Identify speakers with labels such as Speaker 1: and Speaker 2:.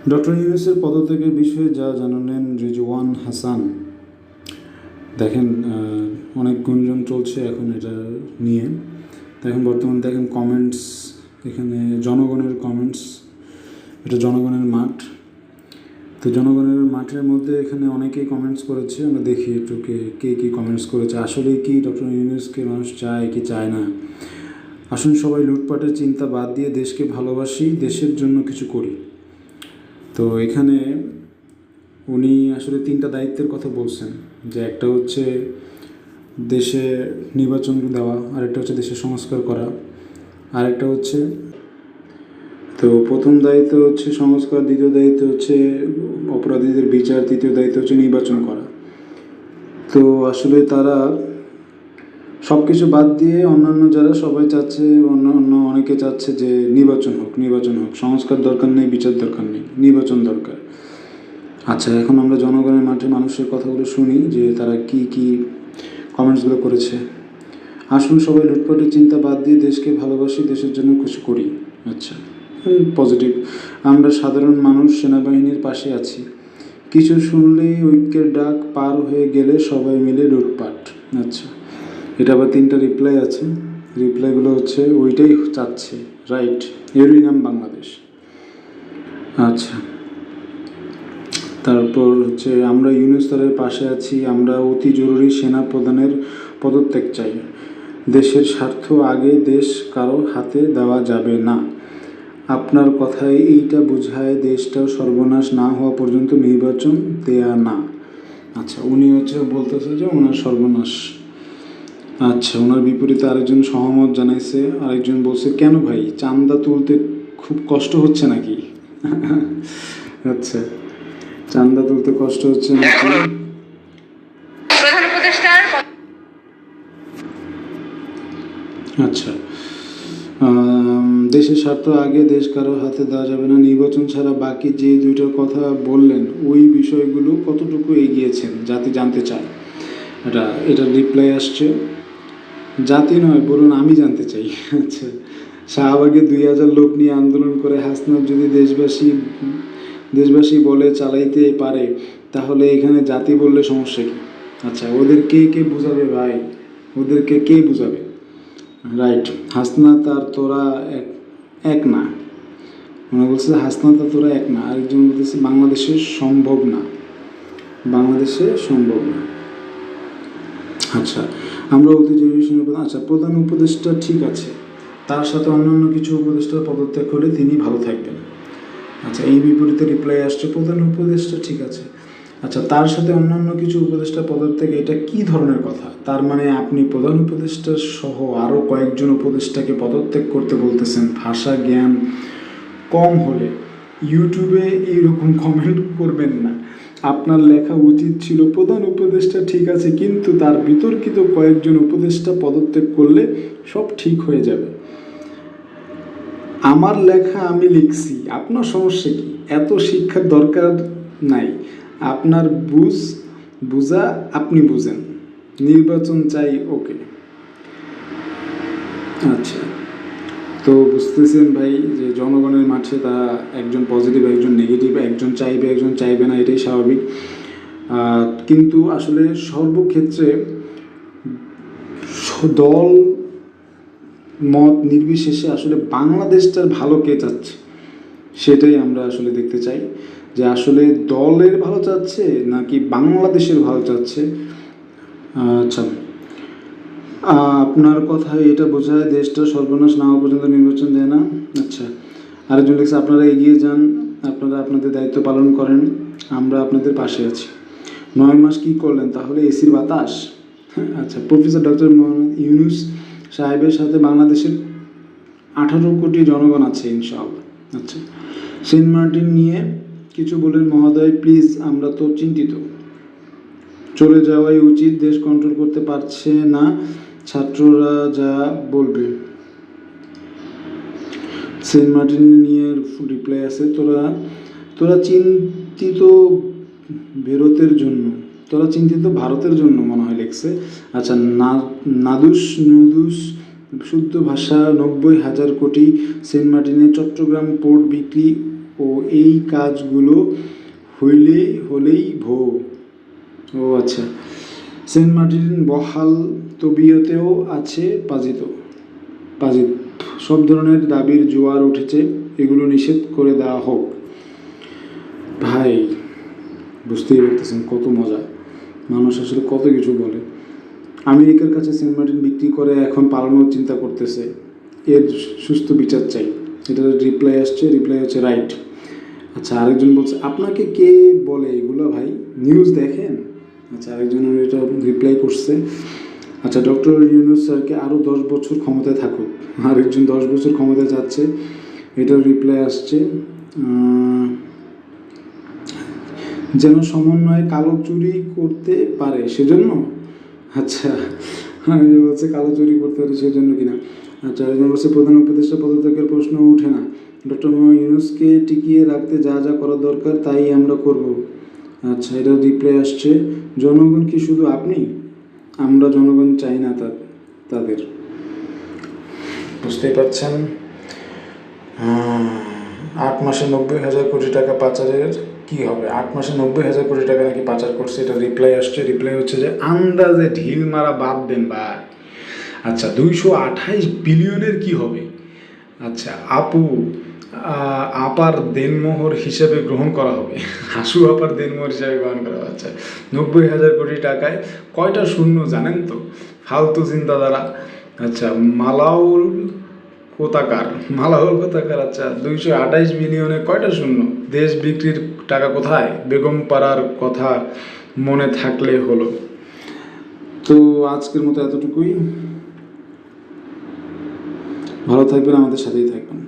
Speaker 1: Doctor ইউনূসের পদত্যাগের বিষয়ে যা জানালেন রিজওয়ান হাসান। দেখেন, অনেক গুঞ্জন চলছে এখন এটা নিয়ে। দেখেন বর্তমানে দেখেন কমেন্টস, এখানে জনগণের কমেন্টস, এটা জনগণের মাঠ। তো জনগণের মাঠের মধ্যে এখানে অনেকেই কমেন্টস করেছে, আমরা দেখি একটু কে কী কমেন্টস করেছে। আসলে কি ডক্টর ইউনূসকে মানুষ চায় কি চায় না? আসুন সবাই লুটপাটের চিন্তা বাদ দিয়ে দেশকে ভালোবাসি, দেশের জন্য কিছু করি। তো এখানে উনি আসলে 3টা দায়িত্বের কথা বলছেন, যে একটা হচ্ছে দেশে নির্বাচন দেওয়া, আরেকটা হচ্ছে দেশের সংস্কার করা, আরেকটা হচ্ছে, তো প্রথম দায়িত্ব হচ্ছে সংস্কার, দ্বিতীয় দায়িত্ব হচ্ছে অপরাধীদের বিচার, তৃতীয় দায়িত্ব হচ্ছে নির্বাচন করা। তো আসলে তারা সব কিছু বাদ দিয়ে অন্যান্য যারা সবাই চাচ্ছে, অন্য অনেকে চাচ্ছে যে নির্বাচন হোক, সংস্কার দরকার নেই, বিচার দরকার নেই, নির্বাচন দরকার। আচ্ছা, এখন আমরা জনগণের মাঠে মানুষের কথাগুলো শুনি যে তারা কি কমেন্টসগুলো করেছে। আসুন সবাই লুটপাটের চিন্তা বাদ দিয়ে দেশকে ভালোবাসি, দেশের জন্য কিছু করি। আচ্ছা, পজিটিভ। আমরা সাধারণ মানুষ সেনাবাহিনীর পাশে আছি, কিছু শুনলেই ঐক্যের ডাক, পার হয়ে গেলে সবাই মিলে লুটপাট। আচ্ছা, এটা আবার 3টা রিপ্লাই আছে। রিপ্লাইগুলো হচ্ছে ওইটাই চাচ্ছে, রাইট, এরই নাম বাংলাদেশ। আচ্ছা, তারপর হচ্ছে আমরা ইউনূস স্যারের পাশে আছি, আমরা অতি জরুরি সেনা প্রধানের পদত্যাগ চাই, দেশের স্বার্থ আগে, দেশ কারো হাতে দেওয়া যাবে না। আপনার কথায় এইটা বোঝায় দেশটাও সর্বনাশ না হওয়া পর্যন্ত নির্বাচন দেয়া না। আচ্ছা, উনি হচ্ছে বলতেছে যে ওনার সর্বনাশ। আচ্ছা, ওনার বিপরীতে আরেকজন সহমত জানাইছে, আরেকজন বলছে কেন ভাই, চাঁদা তুলতে খুব কষ্ট হচ্ছে নাকি? আচ্ছা, চাঁদা তুলতে কষ্ট হচ্ছে নাকি?
Speaker 2: প্রধান উপদেষ্টার
Speaker 1: আচ্ছা, দেশের স্বার্থ আগে, দেশ কারো হাতে দেওয়া যাবে না, নির্বাচন ছাড়া বাকি যে 2টার কথা বললেন ওই বিষয়গুলো কতটুকু এগিয়েছেন জাতি জানতে চায়। এটা রিপ্লাই আসছে, জাতি নয় বলুন আমি জানতে চাই। আচ্ছা, শাহবাগে 2000 লোক নিয়ে আন্দোলন করে হাসনাত যদি দেশবাসী বলে চালাইতে পারে, তাহলে এখানে জাতি বললে সমস্যা কি? আচ্ছা, ওদের কে বুঝাবে ভাই, ওদেরকে কে বুঝাবে? রাইট, হাসনাত আর তোরা এক না। মনে বলছে হাসনাত আর তোরা এক না, আরেকজন বলতেছে বাংলাদেশে সম্ভব না, বাংলাদেশে সম্ভব না। আচ্ছা, আমরা অতি জরুরি সেনাপ্রধান। আচ্ছা, প্রধান উপদেষ্টা ঠিক আছে, তার সাথে অন্যান্য কিছু উপদেষ্টার পদত্যাগ হলে তিনি ভালো থাকবেন। আচ্ছা, এই বিপরীতে রিপ্লাই আসছে প্রধান উপদেষ্টা ঠিক আছে, আচ্ছা তার সাথে অন্যান্য কিছু উপদেষ্টা পদত্যাগ, এটা কি ধরনের কথা? তার মানে আপনি প্রধান উপদেষ্টা সহ আরও কয়েকজন উপদেষ্টাকে পদত্যাগ করতে বলতেছেন? ভাষা জ্ঞান কম হলে ইউটিউবে এইরকম কমেন্ট করবেন না। আপনার লেখা উচিত ছিল প্রধান উপদেষ্টা ঠিক আছে, কিন্তু তার বিতর্কিত কয়েকজন উপদেষ্টা পদত্যাগ করলে সব ঠিক হয়ে যাবে। আমার লেখা আমি লিখছি, আপনার সমস্যা কি? এত শিক্ষার দরকার নাই। আপনার বুঝা আপনি বুঝেন, নির্বাচন চাই, ওকে। আচ্ছা, তো বুঝতেছেন ভাই যে জনগণের মাঠে তারা একজন পজিটিভ, একজন নেগেটিভ, একজন চাইবে, একজন চাইবে না, এটাই স্বাভাবিক। কিন্তু আসলে সর্বক্ষেত্রে দল মত নির্বিশেষে আসলে বাংলাদেশটার ভালো কে চাচ্ছে, সেটাই আমরা আসলে দেখতে চাই, যে আসলে দলের ভালো চাচ্ছে নাকি বাংলাদেশের ভালো চাচ্ছে। আচ্ছা, আপনার কথায় এটা বোঝায় দেশটা সর্বনাশ না হওয়া পর্যন্ত নির্বাচন দেয় না। আচ্ছা, আরেকজন লিখছে আপনারা এগিয়ে যান, আপনারা আপনাদের দায়িত্ব পালন করেন, আমরা আপনাদের পাশে আছি। 9 মাস কি করলেন তাহলে? এসির বাতাস? আচ্ছা, প্রফেসর ডক্টর মোহাম্মদ ইউনূস সাহেবের সাথে বাংলাদেশের 18 কোটি জনগণ আছে ইনশাআল্লাহ। আচ্ছা, সেন্ট মার্টিন নিয়ে কিছু বলেন মহোদয় প্লিজ, আমরা তো চিন্তিত। চলে যাওয়াই উচিত, দেশ কন্ট্রোল করতে পারছে না, ছাত্ররা যা বলবে। সেন্ট মার্টিন নিয়ে রিপ্লাই আছে, তোরা চিন্তিত ভারতের জন্য মনে হয় লিখছে। আচ্ছা, নুদুস শুদ্ধ ভাষা 90,000 কোটি, সেন্ট মার্টিনে চট্টগ্রাম পোর্ট বিক্রি ও এই কাজগুলো হলেই ভোগ। ও আচ্ছা, সেন্ট মার্টিন বহাল তবিয়তেও আছে পাজিত। সব ধরনের দাবির জোয়ার উঠেছে, এগুলো নিষেধ করে দেওয়া হোক। ভাই বুঝতেই পারতেছেন কত মজা, মানুষ আসলে কত কিছু বলে। আমেরিকার কাছে সেন্ট মার্টিন বিক্রি করে এখন পালানোর চিন্তা করতেছে, এর সুস্থ বিচার চাই। এটা রিপ্লাই হচ্ছে রাইট। আচ্ছা, আরেকজন বলছে আপনাকে কে বলে এগুলো ভাই, নিউজ দেখেন? আচ্ছা, আরেকজন এটা রিপ্লাই করছে, আচ্ছা ডক্টর ইউনূস স্যারকে আরও 10 বছর ক্ষমতায় থাকুক। আরেকজন 10 বছর ক্ষমতায় যাচ্ছে, এটার রিপ্লাই আসছে যেন সমন্বয়ে কালো চুরি করতে পারে সেজন্য। আচ্ছা, আমি বলছে কালো চুরি করতে পারে সেজন্য কিনা। আচ্ছা, আরেকজন বলছে প্রধান উপদেষ্টা পদত্যাগের প্রশ্ন ওঠে না, ডক্টর মোহাম্মদ ইউনূসকে টিকিয়ে রাখতে যা যা করা দরকার তাই আমরা করব। আচ্ছা, এটা রিপ্লাই আসছে, জনগণ কি শুধু আপনি? আমরা জনগণ চাই না তাদের। বুঝতেই পারছেন। 8 মাসে 90,000 কোটি টাকা পাচারের কি হবে? 8 মাসে 90,000 কোটি টাকা নাকি পাচার করছে, এটা রিপ্লাই আসছে। রিপ্লাই হচ্ছে যে আন্দাজে ঢিল মারা বাদ দেন বা। আচ্ছা, 228 বিলিয়নের কি হবে? আচ্ছা, আপার দেনমোহর হিসেবে গ্রহণ করা হবে। হাসু আপার দেনমোহর হিসেবে গ্রহণ করা হবে। আচ্ছা, 90,000 কোটি টাকায় কয়টা শূন্য জানেন তো? ফালতু চিন্তাধারা। আচ্ছা, মালাউল কোথাকার। আচ্ছা, 228 বিলিয়নে কয়টা শূন্য? দেশ বিক্রির টাকা কোথায়? বেগম পাড়ার কথা মনে থাকলে হলো। তো আজকের মতো এতটুকুই। ভালো থাকবেন, আমাদের সাথেই থাকবেন।